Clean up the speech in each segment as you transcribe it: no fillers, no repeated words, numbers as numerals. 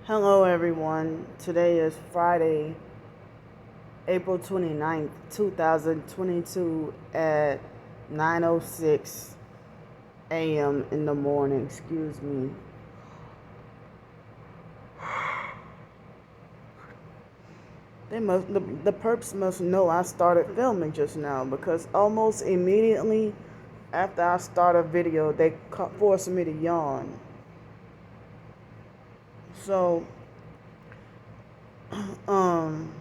Hello everyone. Today is Friday, April 29th, 2022 at 9:06 a.m. in the morning. Excuse me. The perps must know I started filming just now because almost immediately after I start a video, they force me to yawn. So, um,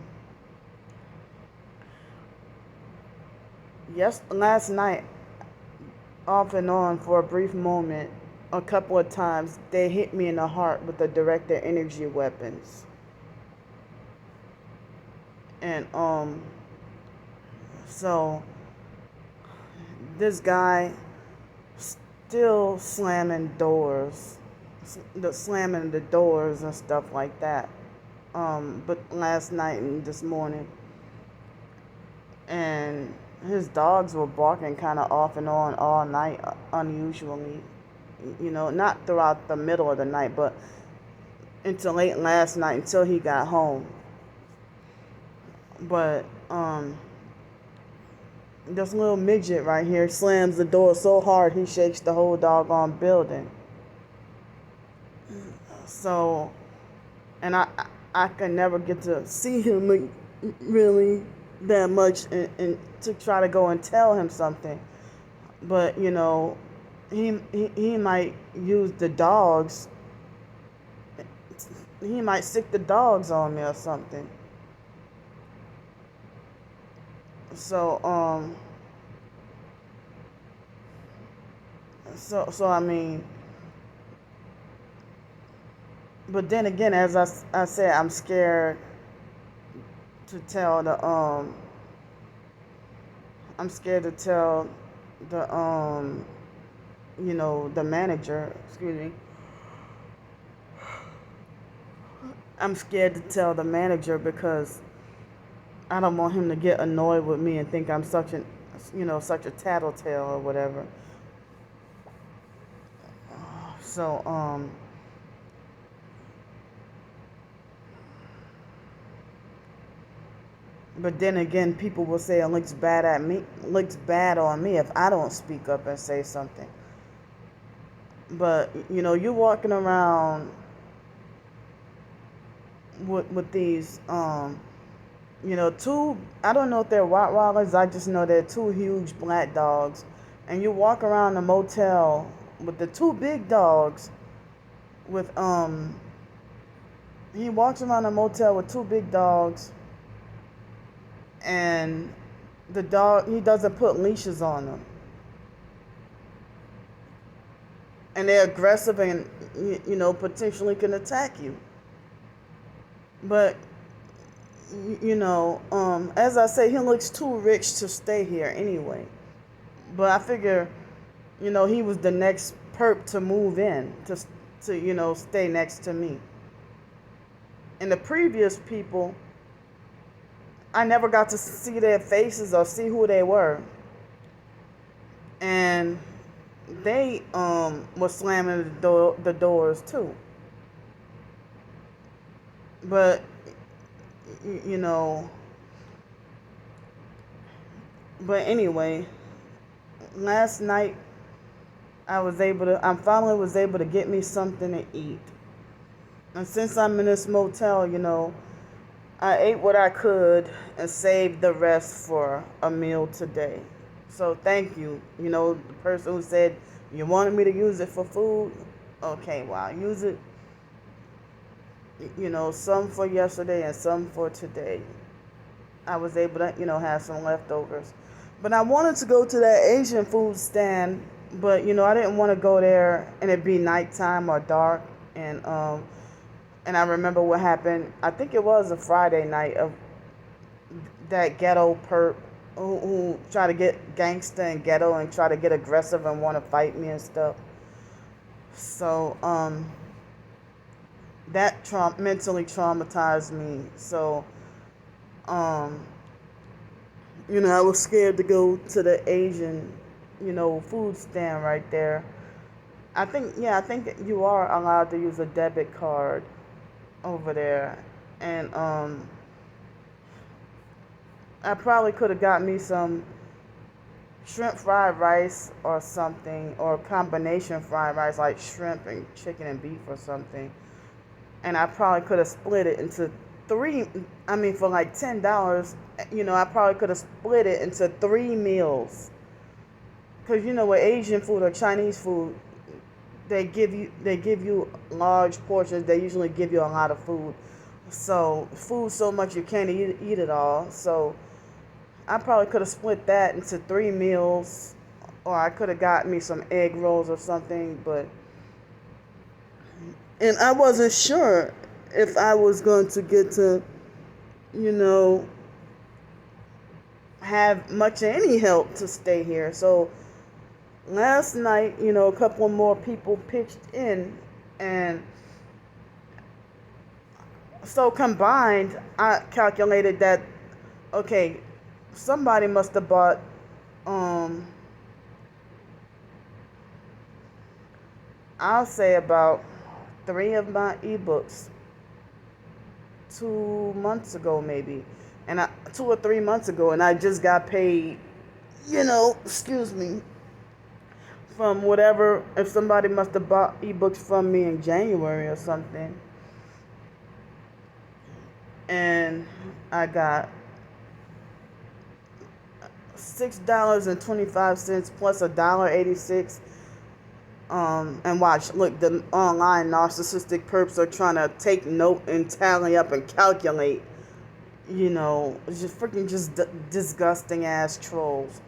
last night, off and on for a brief moment, a couple of times, they hit me in the heart with the directed energy weapons. And so this guy still slamming the doors and stuff like that. But last night and this morning, and his dogs were barking kind of off and on all night, unusually. Not throughout the middle of the night, but until late last night, until he got home. But this little midget right here slams the door so hard he shakes the whole doggone building. So, and I can never get to see him really that much, and to try to go and tell him something. But he might use the dogs. He might sick the dogs on me or something. So so I mean, but then again, as I said, I'm scared to tell the the manager, excuse me. I'm scared to tell the manager because I don't want him to get annoyed with me and think I'm such a tattletale or whatever. So but then again, people will say it looks bad on me if I don't speak up and say something. But you're walking around with these two, I don't know if they're Rottweilers, I just know they're two huge black dogs, and you walk around the motel with the two big dogs with he walks around the motel with two big dogs, and he doesn't put leashes on them, and they're aggressive and potentially can attack you. But as I say, he looks too rich to stay here anyway. But I figure he was the next perp to move in to stay next to me. And the previous people, I never got to see their faces or see who they were. And they were slamming the doors too. But but anyway, last night I finally was able to get me something to eat. And since I'm in this motel, I ate what I could and saved the rest for a meal today. So thank you. The person who said you wanted me to use it for food. Okay, well, I'll use it. Some for yesterday and some for today. I was able to, have some leftovers. But I wanted to go to that Asian food stand, but I didn't want to go there and it be nighttime or dark. And I remember what happened. I think it was a Friday night of that ghetto perp who try to get gangster and ghetto and try to get aggressive and want to fight me and stuff. So that mentally traumatized me. So I was scared to go to the Asian food stand right there. I think you are allowed to use a debit card over there, and I probably could have got me some shrimp fried rice or something, or combination fried rice like shrimp and chicken and beef or something. And I probably could have split it into three. I mean, for like $10, I probably could have split it into 3 meals. Cause with Asian food or Chinese food, they give you large portions. They usually give you a lot of food. So food so much you can't eat it all. So I probably could have split that into 3 meals, or I could have got me some egg rolls or something. And I wasn't sure if I was going to get to, you know, have much of any help to stay here. So last night, a couple more people pitched in, and so combined, I calculated that, okay, somebody must have bought, I'll say about 3 of my ebooks 2 months ago, maybe, and 2 or 3 months ago, and I just got paid, excuse me, from whatever. If somebody must have bought ebooks from me in January or something, and I got $6.25 plus $1.86. And watch, look, the online narcissistic perps are trying to take note and tally up and calculate. It's just freaking disgusting ass trolls.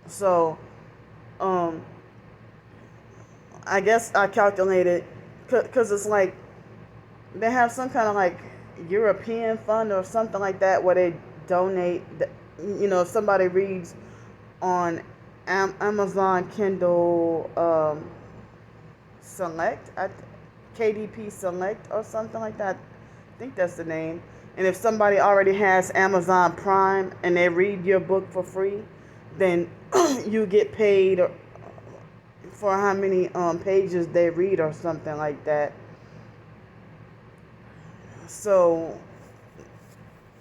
So, I guess I calculated, because it's like they have some kind of like European fund or something like that where they donate. If somebody reads on Amazon Kindle Select, KDP Select or something like that. I think that's the name. And if somebody already has Amazon Prime and they read your book for free, then you get paid for how many pages they read or something like that. So,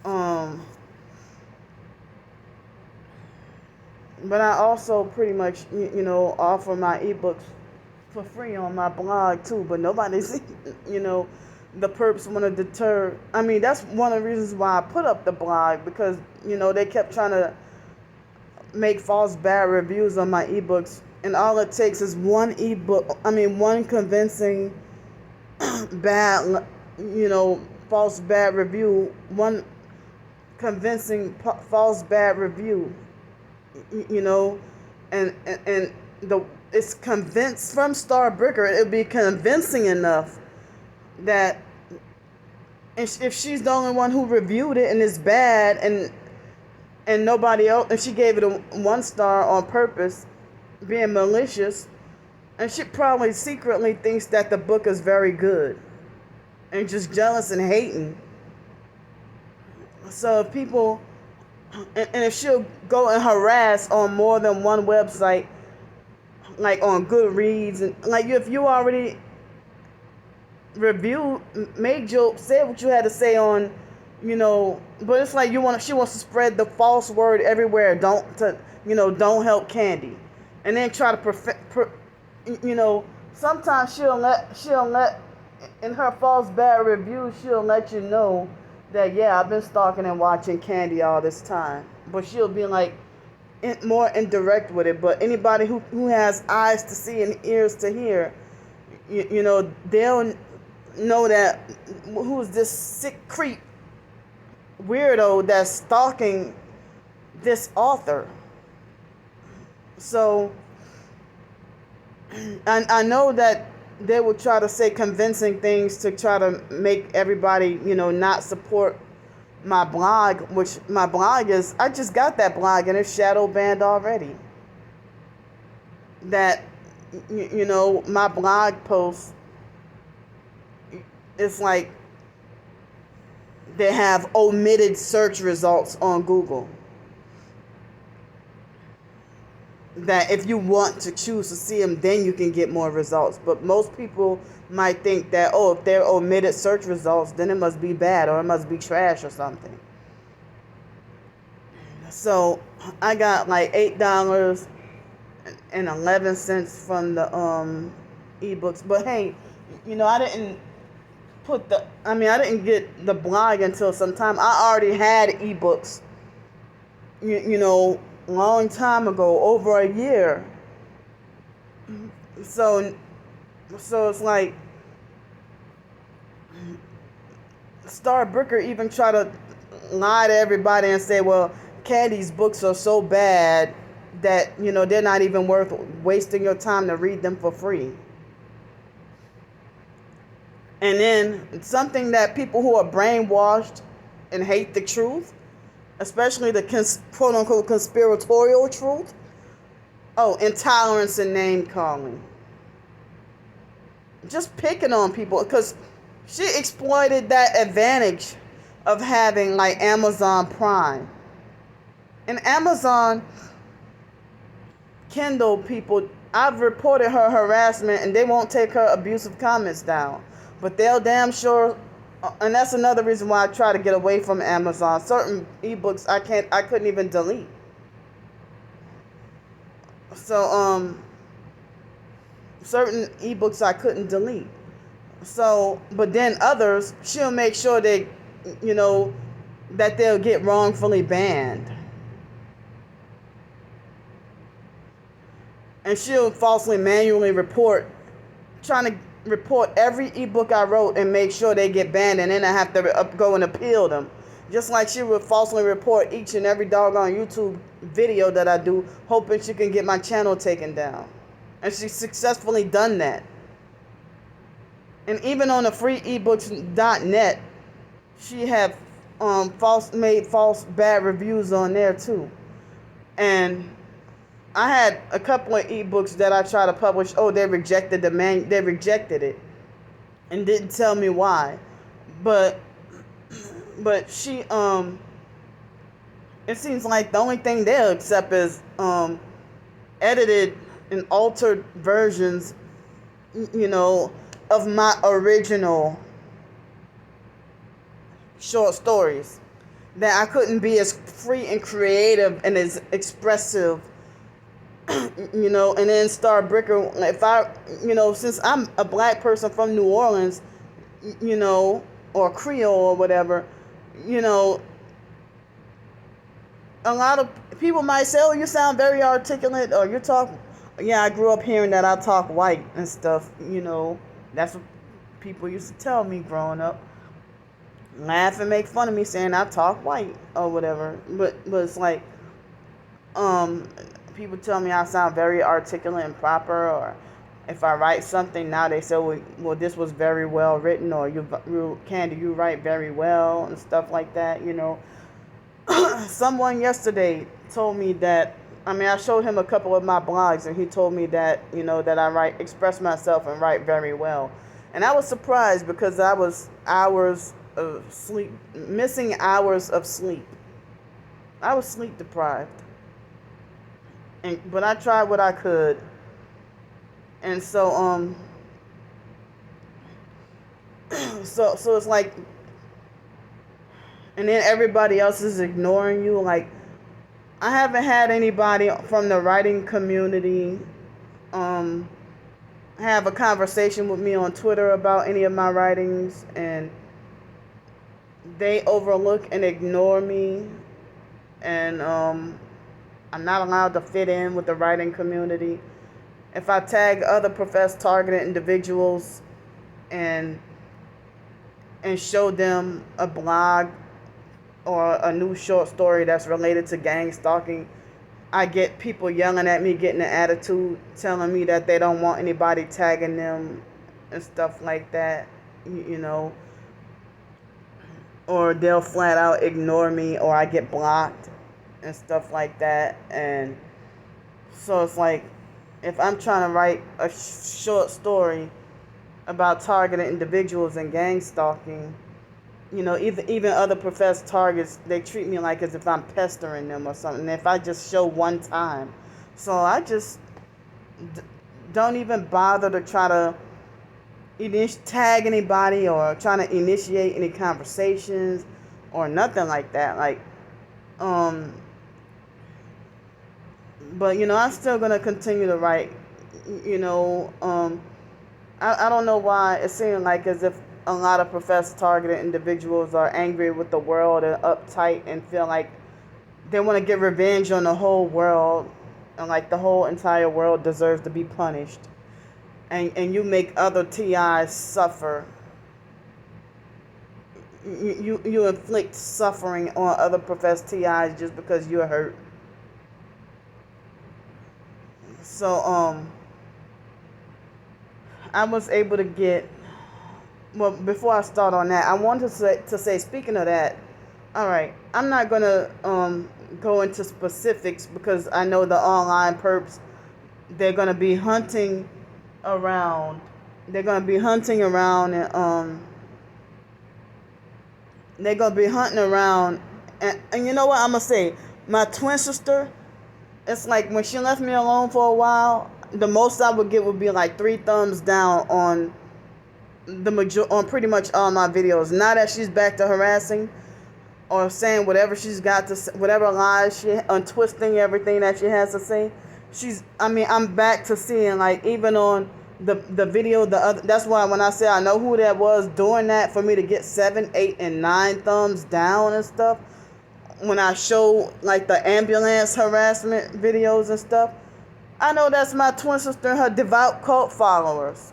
but I also pretty much, offer my ebooks for free on my blog too. But nobody's, the perps want to deter. I mean, that's one of the reasons why I put up the blog, because, they kept trying to make false bad reviews on my ebooks. And all it takes is one one convincing bad, false bad review, one convincing false bad review, and it's convinced from Starbricker. It'll be convincing enough that if she's the only one who reviewed it and it's bad, and nobody else, and she gave it a 1 star on purpose, being malicious, and she probably secretly thinks that the book is very good and just jealous and hating. So if people, and if she'll go and harass on more than one website, like on Goodreads, and like if you already reviewed, said what you had to say on, but it's like she wants to spread the false word everywhere. Don't help Candy, and then try to sometimes she'll let in her false bad review, she'll let you know that, yeah, I've been stalking and watching Candy all this time, but she'll be like more indirect with it. But anybody who has eyes to see and ears to hear, they'll know that who's this sick creep weirdo that's stalking this author. So I know that they will try to say convincing things to try to make everybody, not support my blog, which my blog is, I just got that blog and it's shadow banned already. That, my blog posts, it's like they have omitted search results on Google. that if you want to choose to see them, then you can get more results. But most people might think that, oh, if they're omitted search results, then it must be bad or it must be trash or something. So I got like $8.11 from the ebooks. But hey, I didn't I didn't get the blog until sometime. I already had ebooks, long time ago, over a year. So it's like Starbricker even try to lie to everybody and say, well, Candy's books are so bad that, they're not even worth wasting your time to read them for free. And then something that people who are brainwashed and hate the truth, especially the quote unquote conspiratorial truth, intolerance and name calling. Just picking on people, because she exploited that advantage of having like Amazon Prime. And Amazon Kindle people, I've reported her harassment and they won't take her abusive comments down. But they'll damn sure, and that's another reason why I try to get away from Amazon. Certain ebooks I couldn't even delete. So certain ebooks I couldn't delete. So, but then others, she'll make sure that they'll get wrongfully banned. And she'll falsely manually trying to report every ebook I wrote and make sure they get banned, and then I have to go and appeal them. Just like she would falsely report each and every doggone YouTube video that I do, hoping she can get my channel taken down. And she's successfully done that. And even on the freeebooks.net, she had made false bad reviews on there too. And I had a couple of ebooks that I tried to publish. They rejected they rejected it and didn't tell me why. But she it seems like the only thing they'll accept is edited and altered versions, of my original short stories, that I couldn't be as free and creative and as expressive. And then Starbricker, if I, since I'm a black person from New Orleans, or Creole or whatever, a lot of people might say, you sound very articulate, or you talk, I grew up hearing that I talk white and stuff, that's what people used to tell me growing up. Laugh and make fun of me saying I talk white or whatever. But it's like, people tell me I sound very articulate and proper, or if I write something now they say, well, this was very well written, or Candy, you write very well, and stuff like that, Someone yesterday told me that, I showed him a couple of my blogs, and he told me that, that I express myself and write very well. And I was surprised, because I was missing hours of sleep. I was sleep deprived. But I tried what I could. And so so it's like, and then everybody else is ignoring you. Like, I haven't had anybody from the writing community have a conversation with me on Twitter about any of my writings, and they overlook and ignore me, and I'm not allowed to fit in with the writing community. If I tag other professed targeted individuals and show them a blog or a new short story that's related to gang stalking, I get people yelling at me, getting an attitude, telling me that they don't want anybody tagging them and stuff like that, or they'll flat out ignore me, or I get blocked and stuff like that. And so it's like, if I'm trying to write a short story about targeted individuals and gang stalking, even other professed targets, they treat me like as if I'm pestering them or something. And if I just show one time, So I just d- don't even bother to try to tag anybody or trying to initiate any conversations or nothing like that. Like, um, but I'm still gonna continue to write. You know, I don't know why it seems like as if a lot of professed targeted individuals are angry with the world and uptight and feel like they want to get revenge on the whole world and like the whole entire world deserves to be punished. And you make other TIs suffer. You inflict suffering on other professed TIs just because you're hurt. So I was able to get, well, before I start on that, I wanted to say speaking of that, all right, I'm not gonna go into specifics because I know the online perps, they're gonna be hunting around. They're gonna be hunting around and you know what I'm gonna say? My twin sister, it's like when she left me alone for a while, the most I would get would be like 3 thumbs down on on pretty much all my videos. Now that she's back to harassing or saying whatever she's got to say, whatever lies she untwisting everything that she has to say. I'm back to seeing, like, even on the video, the other. That's why when I say I know who that was doing that for me to get 7, 8, and 9 thumbs down and stuff. When I show like the ambulance harassment videos and stuff, I know that's my twin sister and her devout cult followers.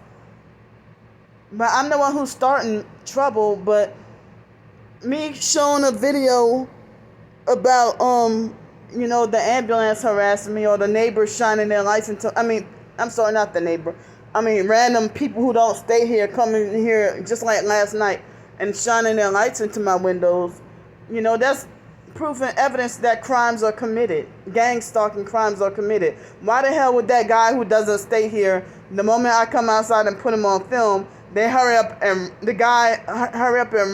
But I'm the one who's starting trouble. But me showing a video about the ambulance harassing me or the neighbors shining their lights into, I'm sorry, not the neighbor, random people who don't stay here coming here just like last night and shining their lights into my windows. That's proof and evidence that crimes are committed. Gang stalking crimes are committed. Why the hell would that guy who doesn't stay here, the moment I come outside and put him on film, they hurry up and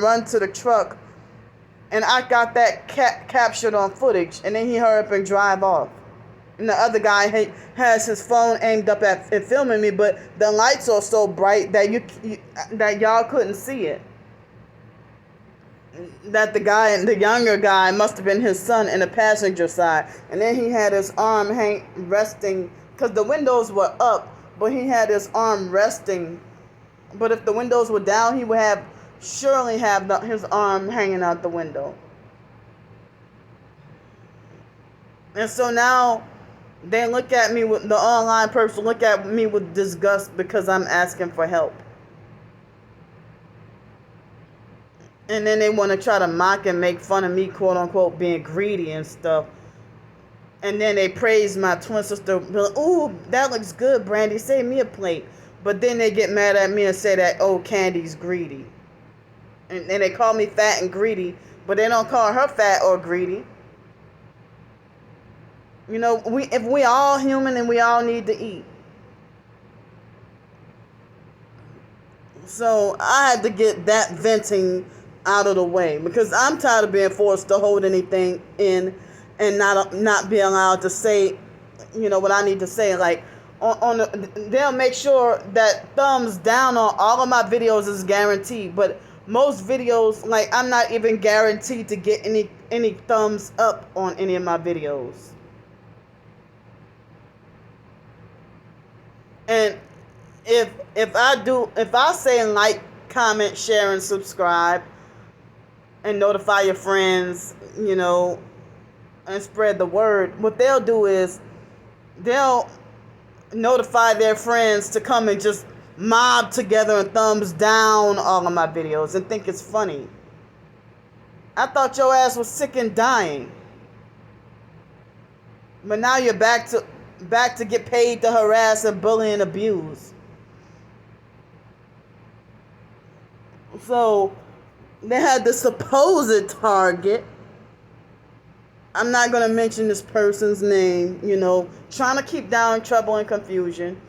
run to the truck, and I got that captured on footage, and then he hurry up and drive off. And the other guy has his phone aimed up at filming me, but the lights are so bright that that y'all couldn't see it. That the younger guy must have been his son in the passenger side, and then he had his arm resting because the windows were up, but he had his arm resting. But if the windows were down, he would surely have his arm hanging out the window. And so now they look at me with the online person look at me with disgust because I'm asking for help. And then they want to try to mock and make fun of me, quote unquote, being greedy and stuff. And then they praise my twin sister. Ooh, that looks good, Brandy. Save me a plate. But then they get mad at me and say that, oh, Candy's greedy. And they call me fat and greedy, but they don't call her fat or greedy. If we all human and we all need to eat. So I had to get that venting out of the way because I'm tired of being forced to hold anything in and not be allowed to say, what I need to say. Like they'll make sure that thumbs down on all of my videos is guaranteed, but most videos, like, I'm not even guaranteed to get any thumbs up on any of my videos. And if I say like, comment, share, and subscribe, and notify your friends, and spread the word, what they'll do is they'll notify their friends to come and just mob together and thumbs down all of my videos and think it's funny. I thought your ass was sick and dying. But now you're back to get paid to harass and bully and abuse. So they had the supposed target. I'm not going to mention this person's name, trying to keep down trouble and confusion.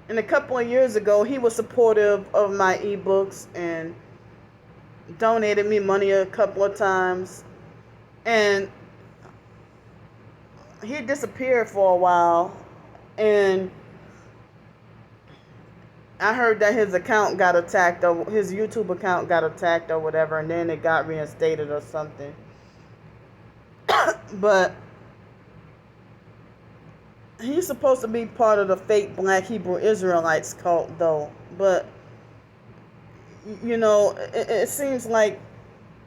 And a couple of years ago, he was supportive of my ebooks and donated me money a couple of times. And he disappeared for a while, and I heard that his account got attacked, or his YouTube account got attacked, or whatever, and then it got reinstated or something. But he's supposed to be part of the fake Black Hebrew Israelites cult, though. But it seems like,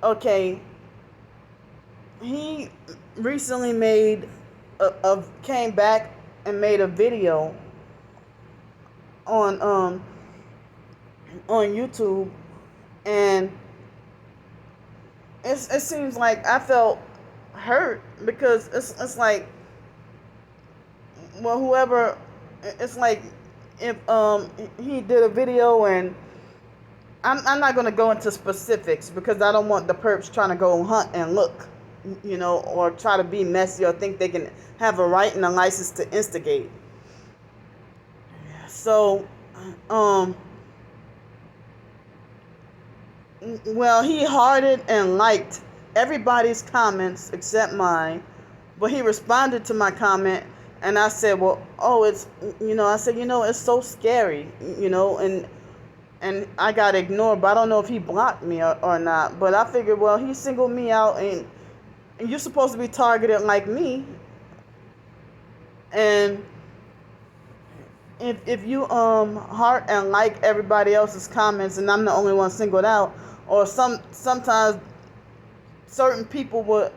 okay, he recently came back and made a video on YouTube, and it seems like I felt hurt, because it's like, well, whoever, it's like, if he did a video, and I'm not going to go into specifics, because I don't want the perps trying to go hunt and look, or try to be messy, or think they can have a right and a license to instigate. So, well, he hearted and liked everybody's comments except mine, but he responded to my comment, and I said, well, it's, I said, it's so scary, and I got ignored, but I don't know if he blocked me or not. But I figured, well, he singled me out, and you're supposed to be targeted like me. And if you heart and like everybody else's comments, and I'm the only one singled out, or sometimes certain people would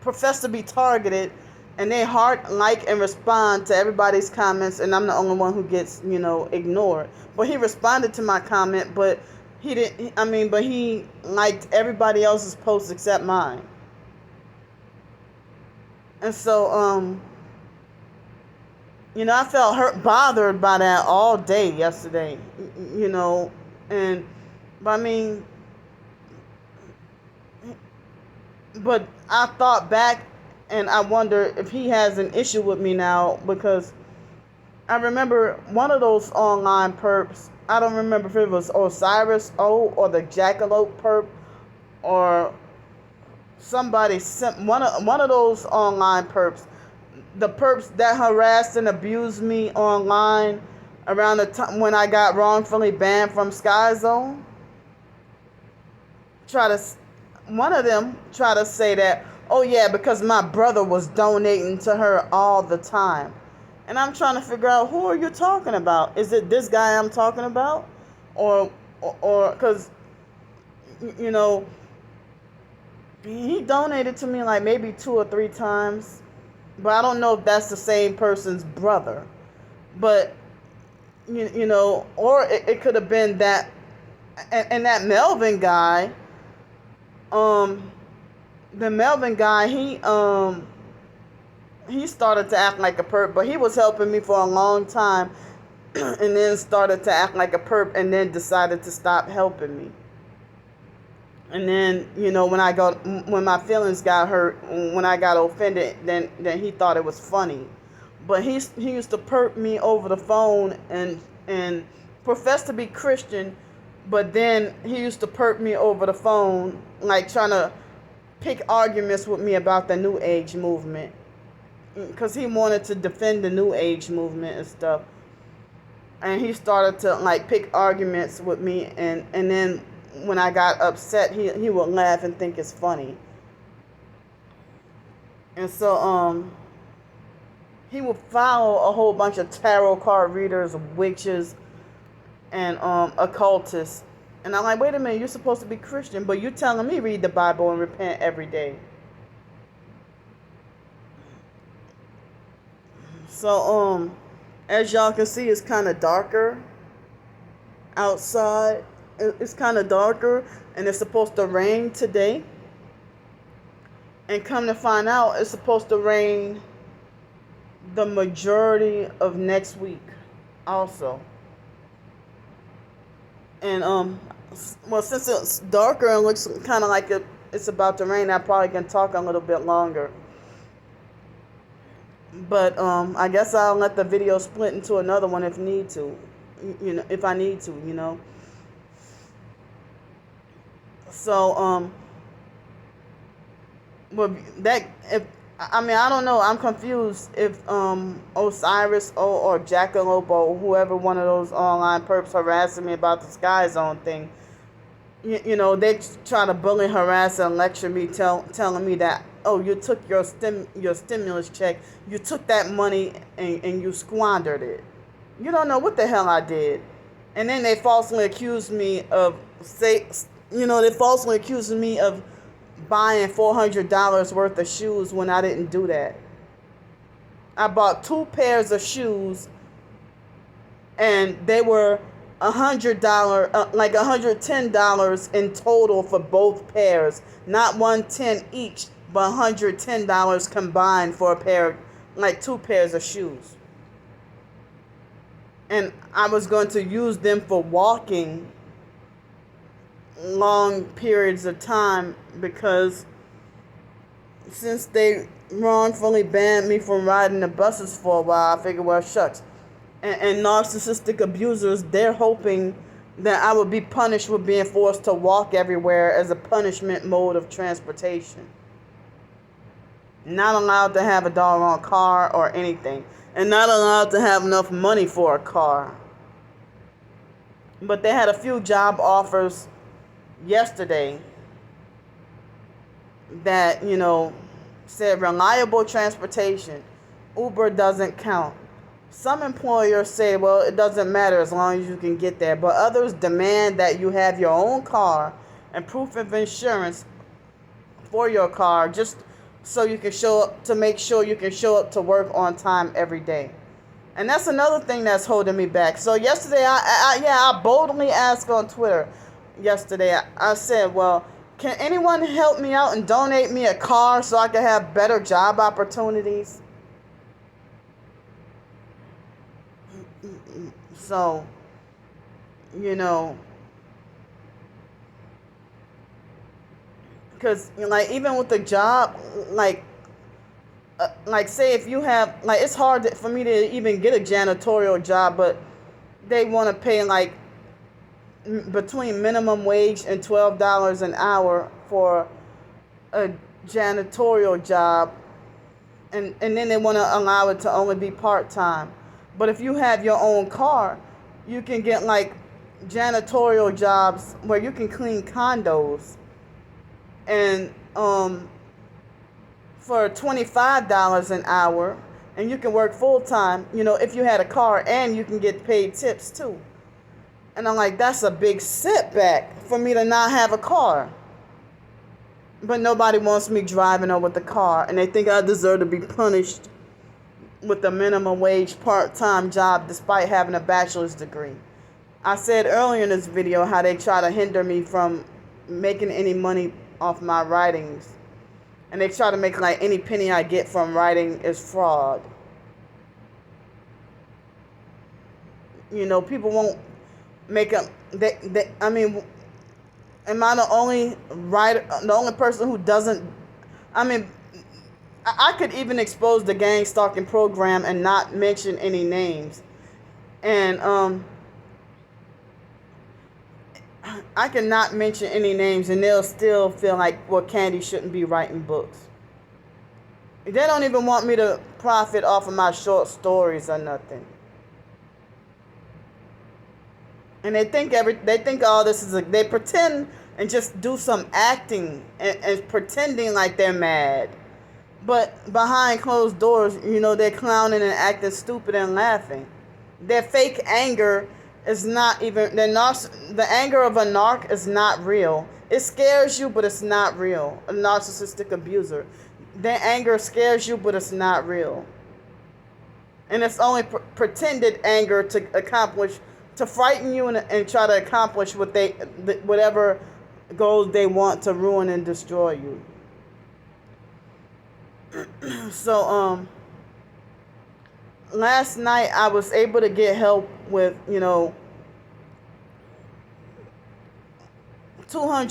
profess to be targeted, and they heart, like, and respond to everybody's comments, and I'm the only one who gets, ignored. But he responded to my comment, but he didn't. But he liked everybody else's posts except mine. And so, I felt bothered by that all day yesterday, and, but I thought back, and I wonder if he has an issue with me now, because I remember one of those online perps. I don't remember if it was Osiris O or the Jackalope perp, or somebody sent one of those online perps. The perps that harassed and abused me online around the time when I got wrongfully banned from Sky Zone. One of them tried to say that, oh yeah, because my brother was donating to her all the time. And I'm trying to figure out, who are you talking about? Is it this guy I'm talking about? Or because, he donated to me like maybe 2 or 3 times. But I don't know if that's the same person's brother. But, or it could have been that, and that Melvin guy, the Melvin guy, he started to act like a perp, but he was helping me for a long time, and then started to act like a perp, and then decided to stop helping me. And then, when my feelings got hurt, when I got offended, then he thought it was funny. But he used to perp me over the phone and profess to be Christian, but then he used to perp me over the phone, like trying to pick arguments with me about the New Age movement, because he wanted to defend the New Age movement and stuff. And he started to like pick arguments with me, and then when I got upset, he would laugh and think it's funny. And so he would follow a whole bunch of tarot card readers, witches, and occultists. And I'm like, wait a minute, you're supposed to be Christian, but you're telling me read the Bible and repent every day. So as y'all can see, it's kind of darker outside. It's kind of darker, and it's supposed to rain today. And come to find out, it's supposed to rain the majority of next week also. And well, since it's darker and looks kind of like it's about to rain, I probably can talk a little bit longer. But I guess I'll let the video split into another one if need to, if I need to, So well, that I mean, I don't know. I'm confused if Osiris or Jackalope or whoever one of those online perps harassing me about the Sky Zone thing. They try to bully, harass, and lecture me, telling me that, oh, you took your stimulus check, you took that money and you squandered it. You don't know what the hell I did. And then they falsely accused me of buying $400 worth of shoes when I didn't do that. I bought 2 pairs of shoes, and they were $110 in total for both pairs. Not $110 each, but $110 combined for a pair, like 2 pairs of shoes. And I was going to use them for walking long periods of time, because since they wrongfully banned me from riding the buses for a while, I figured, well, shucks. And narcissistic abusers, they're hoping that I would be punished with being forced to walk everywhere as a punishment mode of transportation. Not allowed to have a doggone car or anything. And not allowed to have enough money for a car. But they had a few job offers yesterday that, said reliable transportation. Uber doesn't count. Some employers say, well, it doesn't matter as long as you can get there. But others demand that you have your own car and proof of insurance for your car, just so you can show up, to make sure you can show up to work on time every day. And that's another thing that's holding me back. So yesterday, I boldly asked on Twitter yesterday, I said, well, can anyone help me out and donate me a car so I can have better job opportunities? So, because, even with the job, say if you have, it's hard for me to even get a janitorial job, but they want to pay, between minimum wage and $12 an hour for a janitorial job, and then they want to allow it to only be part-time. But if you have your own car, you can get janitorial jobs where you can clean condos, and for $25 an hour, and you can work full-time, if you had a car, and you can get paid tips too. And I'm like, that's a big setback for me to not have a car. But nobody wants me driving or with a car, and they think I deserve to be punished with a minimum wage part-time job despite having a bachelor's degree. I said earlier in this video how they try to hinder me from making any money off my writings. And they try to make any penny I get from writing is fraud. People won't make a... am I the only writer, the only person who doesn't... I could even expose the gang stalking program and not mention any names. And I cannot mention any names, and they'll still feel like, well, Candy shouldn't be writing books. They don't even want me to profit off of my short stories or nothing. And they think all this is they pretend and just do some acting and pretending like they're mad. But behind closed doors, they're clowning and acting stupid and laughing. Their fake anger is not even... The anger of a narc is not real. It scares you, but it's not real. A narcissistic abuser. Their anger scares you, but it's not real. And it's only pretended anger to frighten you and try to accomplish whatever goals they want to ruin and destroy you. So, last night I was able to get help with, $200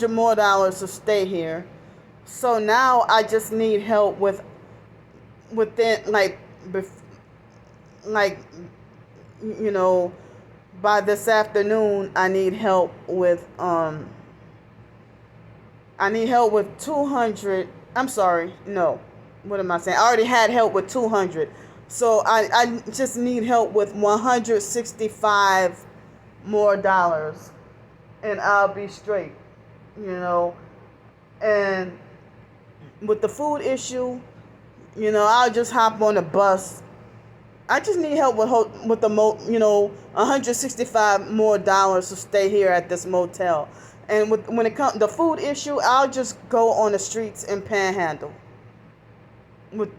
more to stay here. So now I just need help by this afternoon I need help with 200, I'm sorry, no. what am I saying? I already had help with 200. So I just need help with 165 more dollars, and I'll be straight, you know. And with the food issue, I'll just hop on the bus. I just need help with the 165 more dollars to stay here at this motel. And when it comes the food issue, I'll just go on the streets and panhandle. With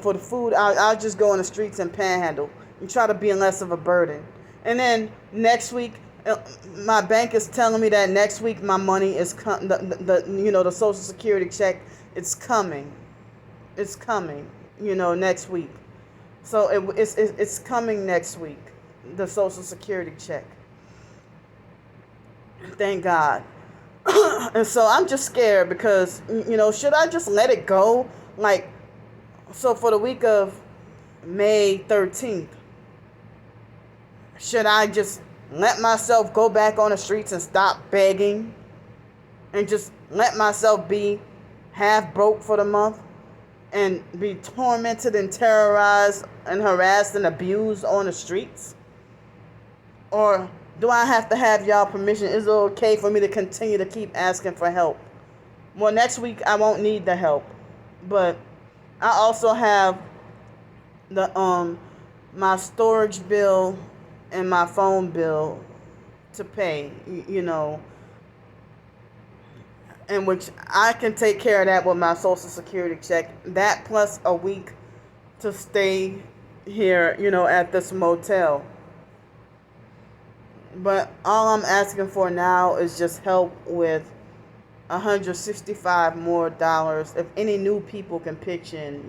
for the food, I'll just go on the streets and panhandle and try to be less of a burden. And then next week, my bank is telling me that next week my money is the Social Security check. It's coming. It's coming. Next week. So it's coming next week. The Social Security check. Thank God. And so I'm just scared because should I just let it go? Like, so for the week of May 13th, should I just let myself go back on the streets and stop begging and just let myself be half broke for the month and be tormented and terrorized and harassed and abused on the streets? Or do I have to have y'all permission? Is it okay for me to continue to keep asking for help? Well, next week I won't need the help, but I also have the my storage bill and my phone bill to pay, and which I can take care of that with my Social Security check. That plus a week to stay here, at this motel. But all I'm asking for now is just help with 165 more dollars. If any new people can pitch in,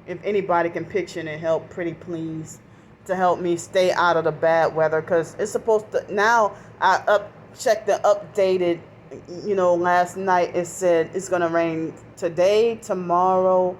if anybody can pitch in and help, pretty please, to help me stay out of the bad weather, because it's supposed to. Now I checked the updated. Last night it said it's gonna rain today, tomorrow,